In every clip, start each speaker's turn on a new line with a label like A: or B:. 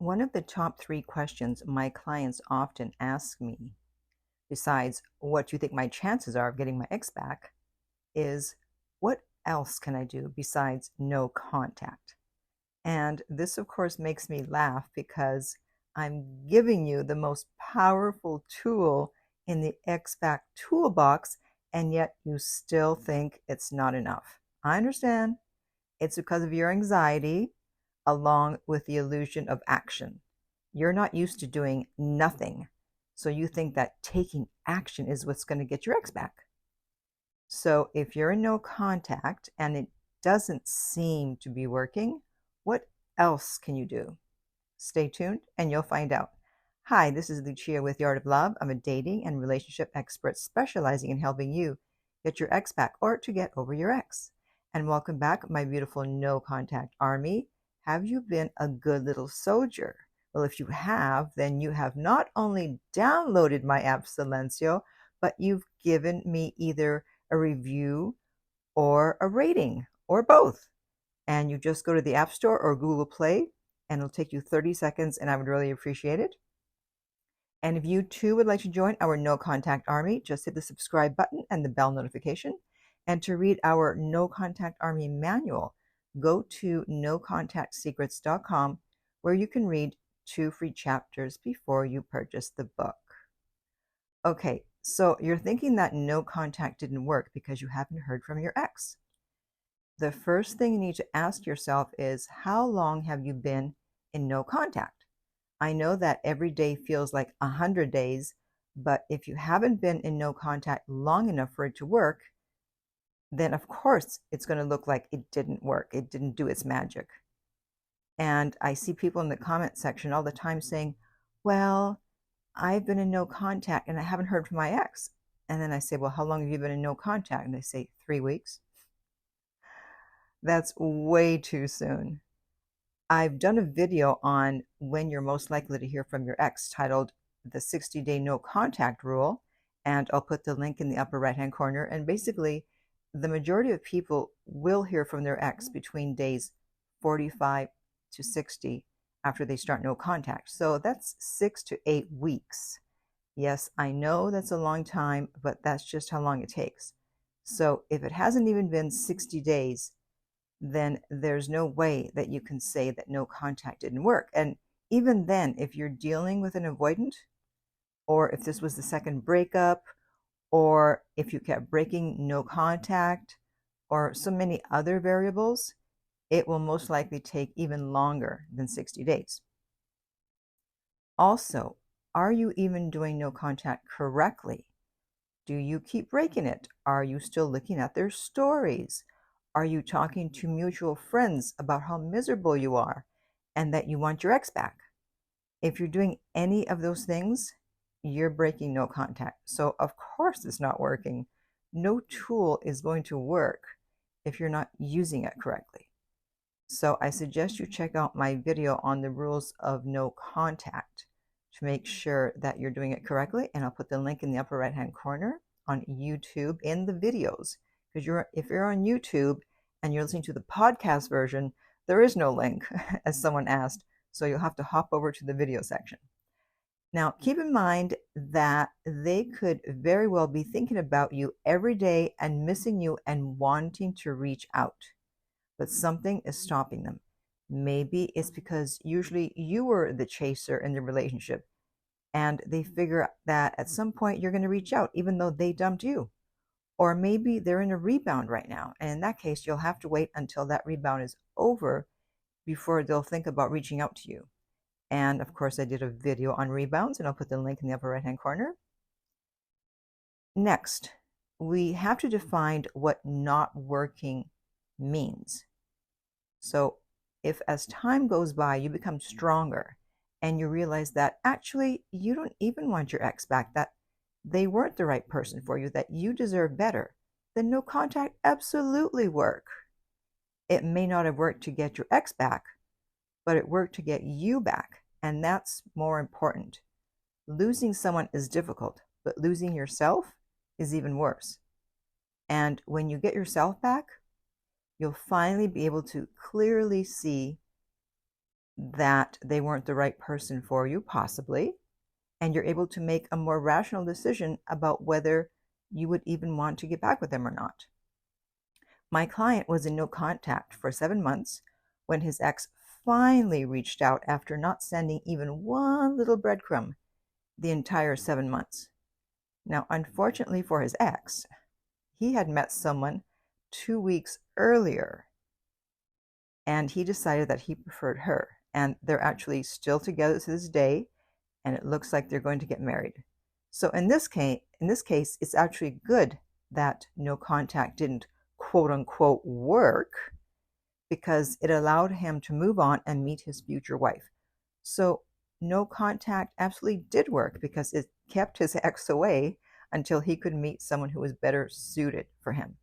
A: One of the top three questions my clients often ask me, besides what do you think my chances are of getting my ex back, is what else can I do besides no contact? And this, of course, makes me laugh because I'm giving you the most powerful tool in the ex back toolbox, and yet you still think it's not enough. I understand. It's because of your anxiety along with the illusion of action. You're not used to doing nothing. So you think that taking action is what's going to get your ex back. So if you're in no contact and it doesn't seem to be working, what else can you do? Stay tuned and you'll find out. Hi, this is Lucia with The Art of Love. I'm a dating and relationship expert specializing in helping you get your ex back or to get over your ex. And welcome back, my beautiful no contact army. Have you been a good little soldier? Well, if you have, then you have not only downloaded my app Silencio, but you've given me either a review or a rating or both. And you just go to the App Store or Google Play, and it'll take you 30 seconds, and I would really appreciate it. And if you too would like to join our No Contact Army, just hit the subscribe button and the bell notification. And to read our No Contact Army manual, go to nocontactsecrets.com, where you can read 2 free chapters before you purchase the book. Okay, so you're thinking that no contact didn't work because you haven't heard from your ex. The first thing you need to ask yourself is, how long have you been in no contact? I know that every day feels like 100 days, but if you haven't been in no contact long enough for it to work, then of course it's going to look like it didn't work. It didn't do its magic. And I see people in the comment section all the time saying, well, I've been in no contact and I haven't heard from my ex. And then I say, well, how long have you been in no contact? And they say 3 weeks. That's way too soon. I've done a video on when you're most likely to hear from your ex titled The 60-Day No Contact Rule, and I'll put the link in the upper right-hand corner. And basically, the majority of people will hear from their ex between days 45 to 60 after they start no contact. So that's 6 to 8 weeks. Yes, I know that's a long time, but that's just how long it takes. So if it hasn't even been 60 days, then there's no way that you can say that no contact didn't work. And even then, if you're dealing with an avoidant, or if this was the second breakup, or if you kept breaking no contact, or so many other variables, it will most likely take even longer than 60 days. Also, are you even doing no contact correctly? Do you keep breaking it? Are you still looking at their stories? Are you talking to mutual friends about how miserable you are and that you want your ex back? If you're doing any of those things, you're breaking no contact. So of course it's not working. No tool is going to work if you're not using it correctly. So I suggest you check out my video on the rules of no contact to make sure that you're doing it correctly. And I'll put the link in the upper right-hand corner on YouTube in the videos. Because if you're on YouTube and you're listening to the podcast version, there is no link, as someone asked. So you'll have to hop over to the video section. Now, keep in mind that they could very well be thinking about you every day and missing you and wanting to reach out. But something is stopping them. Maybe it's because usually you were the chaser in the relationship and they figure that at some point you're going to reach out even though they dumped you. Or maybe they're in a rebound right now. And in that case, you'll have to wait until that rebound is over before they'll think about reaching out to you. And of course, I did a video on rebounds, and I'll put the link in the upper right-hand corner. Next, we have to define what not working means. So if as time goes by, you become stronger and you realize that actually you don't even want your ex back, that they weren't the right person for you, that you deserve better, then no contact absolutely work. It may not have worked to get your ex back, but it worked to get you back. And that's more important. Losing someone is difficult, but losing yourself is even worse. And when you get yourself back, you'll finally be able to clearly see that they weren't the right person for you, possibly, and you're able to make a more rational decision about whether you would even want to get back with them or not. My client was in no contact for 7 months when his ex finally reached out after not sending even one little breadcrumb the entire 7 months. Now, unfortunately for his ex, he had met someone 2 weeks earlier, and he decided that he preferred her. And they're actually still together to this day, and it looks like they're going to get married. So in this case, it's actually good that no contact didn't quote unquote work, because it allowed him to move on and meet his future wife. So no contact absolutely did work, because it kept his ex away until he could meet someone who was better suited for him.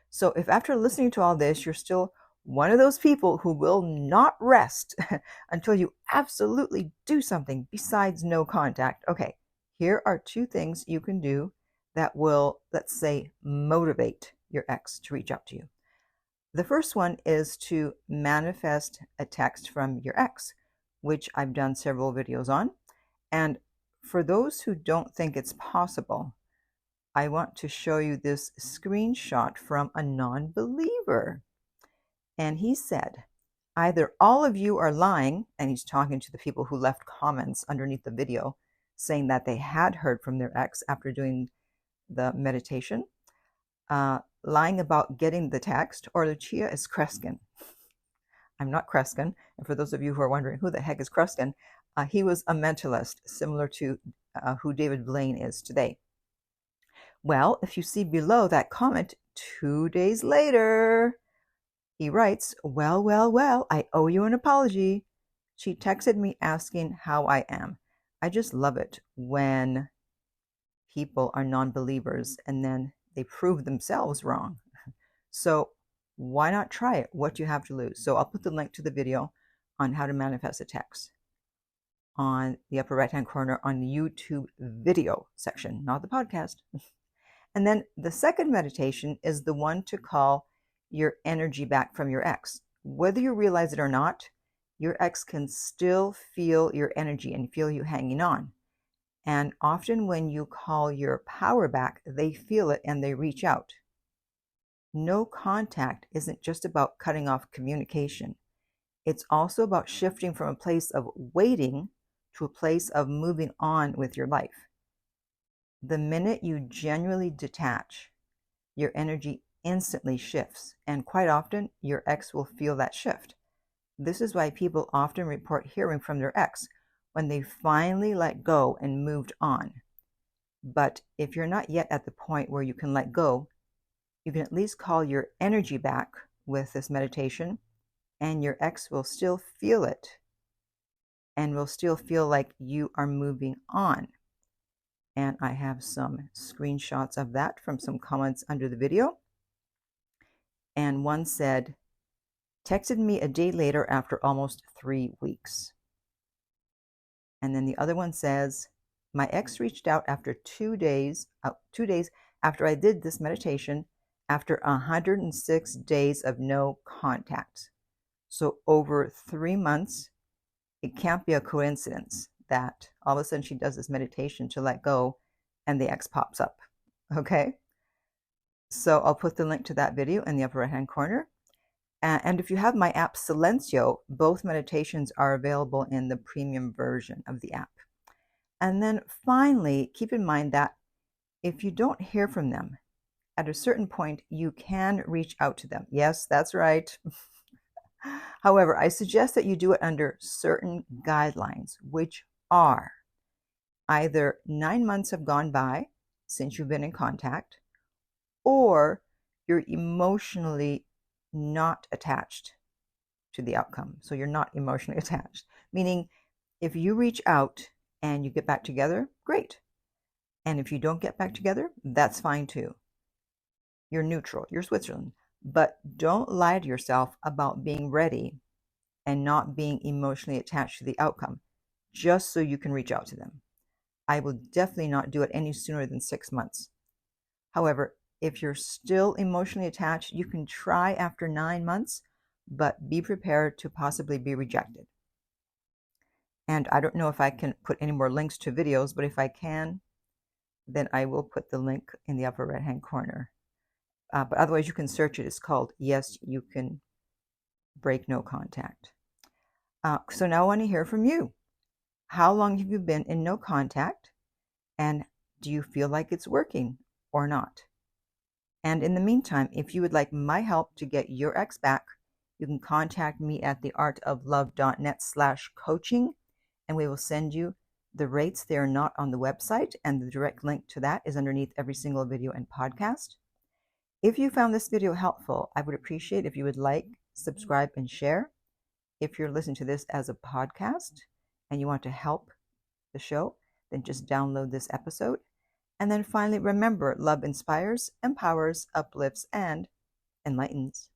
A: So if after listening to all this, you're still one of those people who will not rest until you absolutely do something besides no contact, okay, here are 2 things you can do that will, let's say, motivate your ex to reach out to you. The first one is to manifest a text from your ex, which I've done several videos on. And for those who don't think it's possible, I want to show you this screenshot from a non-believer. And he said, either all of you are lying, and he's talking to the people who left comments underneath the video saying that they had heard from their ex after doing the meditation, lying about getting the text, or Lucia is Kreskin. I'm not Kreskin, and for those of you who are wondering who the heck is Kreskin, he was a mentalist similar to who David Blaine is today. Well, if you see below that comment, 2 days later, he writes, well, I owe you an apology. She texted me asking how I am. I just love it when people are non-believers and then they prove themselves wrong. So why not try it? What do you have to lose? So I'll put the link to the video on how to manifest a text on the upper right-hand corner on the YouTube video section, not the podcast. And then the second meditation is the one to call your energy back from your ex. Whether you realize it or not, your ex can still feel your energy and feel you hanging on. And often when you call your power back, they feel it and they reach out. No contact isn't just about cutting off communication. It's also about shifting from a place of waiting to a place of moving on with your life. The minute you genuinely detach, your energy instantly shifts, and quite often your ex will feel that shift. This is why people often report hearing from their ex when they finally let go and moved on. But if you're not yet at the point where you can let go, you can at least call your energy back with this meditation, and your ex will still feel it and will still feel like you are moving on. And I have some screenshots of that from some comments under the video. And one said, texted me a day later after almost 3 weeks. And then the other one says, my ex reached out after 2 days after I did this meditation, after 106 days of no contact. So over 3 months, it can't be a coincidence that all of a sudden she does this meditation to let go and the ex pops up. Okay? So I'll put the link to that video in the upper right hand corner. And if you have my app Silencio, both meditations are available in the premium version of the app. And then finally, keep in mind that if you don't hear from them, at a certain point, you can reach out to them. Yes, that's right. However, I suggest that you do it under certain guidelines, which are either 9 months have gone by since you've been in contact, or you're emotionally not attached to the outcome. So you're not emotionally attached, meaning if you reach out and you get back together, great. And if you don't get back together, that's fine too. You're neutral, you're Switzerland. But don't lie to yourself about being ready and not being emotionally attached to the outcome just so you can reach out to them. I will definitely not do it any sooner than 6 months. However, if you're still emotionally attached, you can try after 9 months, but be prepared to possibly be rejected. And I don't know if I can put any more links to videos, but if I can, then I will put the link in the upper right-hand corner. But otherwise, you can search it. It's called Yes, You Can Break No Contact. So now I want to hear from you. How long have you been in no contact? And do you feel like it's working or not? And in the meantime, if you would like my help to get your ex back, you can contact me at theartoflove.net/coaching, and we will send you the rates. They are not on the website, and the direct link to that is underneath every single video and podcast. If you found this video helpful, I would appreciate if you would like, subscribe, and share. If you're listening to this as a podcast and you want to help the show, then just download this episode. And then finally, remember, love inspires, empowers, uplifts, and enlightens.